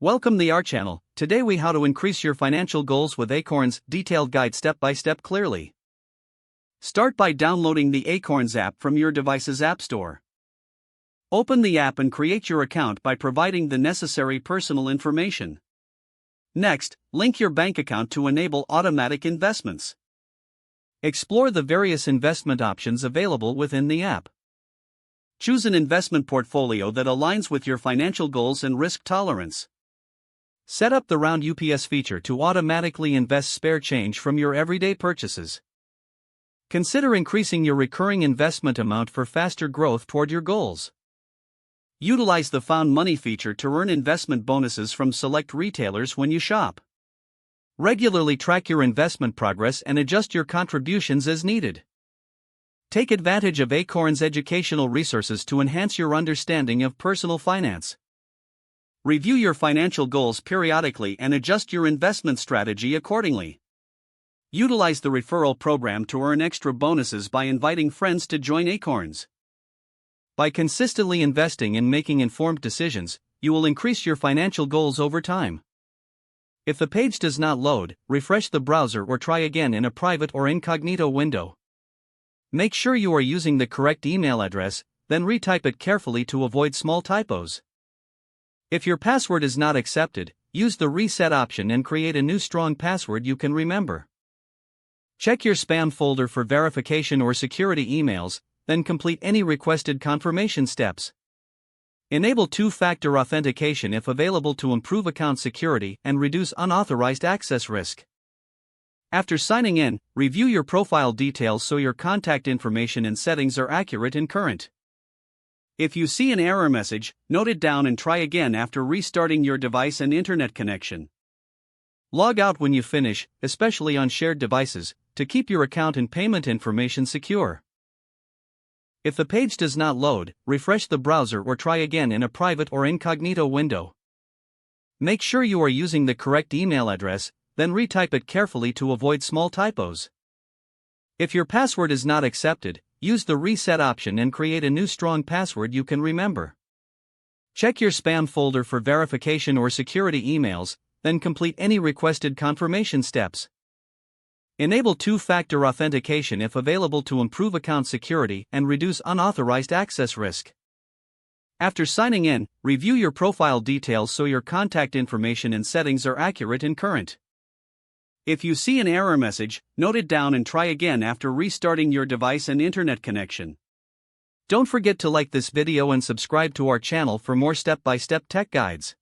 Welcome to our channel. Today we how to increase your financial goals with Acorns, detailed guide step by step clearly. Start by downloading the Acorns app from your device's app store. Open the app and create your account by providing the necessary personal information. Next, link your bank account to enable automatic investments. Explore the various investment options available within the app. Choose an investment portfolio that aligns with your financial goals and risk tolerance. Set up the Round UPS feature to automatically invest spare change from your everyday purchases. Consider increasing your recurring investment amount for faster growth toward your goals. Utilize the Found Money feature to earn investment bonuses from select retailers when you shop. Regularly track your investment progress and adjust your contributions as needed. Take advantage of Acorns' educational resources to enhance your understanding of personal finance. Review your financial goals periodically and adjust your investment strategy accordingly. Utilize the referral program to earn extra bonuses by inviting friends to join Acorns. By consistently investing and making informed decisions, you will increase your financial goals over time. If the page does not load, refresh the browser or try again in a private or incognito window. Make sure you are using the correct email address, then retype it carefully to avoid small typos. If your password is not accepted, use the reset option and create a new strong password you can remember. Check your spam folder for verification or security emails, then complete any requested confirmation steps. Enable two-factor authentication if available to improve account security and reduce unauthorized access risk. After signing in, review your profile details so your contact information and settings are accurate and current. If you see an error message, note it down and try again after restarting your device and internet connection. Log out when you finish, especially on shared devices, to keep your account and payment information secure. If the page does not load, refresh the browser or try again in a private or incognito window. Make sure you are using the correct email address, then retype it carefully to avoid small typos. If your password is not accepted, use the reset option and create a new strong password you can remember. Check your spam folder for verification or security emails, then complete any requested confirmation steps. Enable two-factor authentication if available to improve account security and reduce unauthorized access risk. After signing in, review your profile details so your contact information and settings are accurate and current. If you see an error message, note it down and try again after restarting your device and internet connection. Don't forget to like this video and subscribe to our channel for more step-by-step tech guides.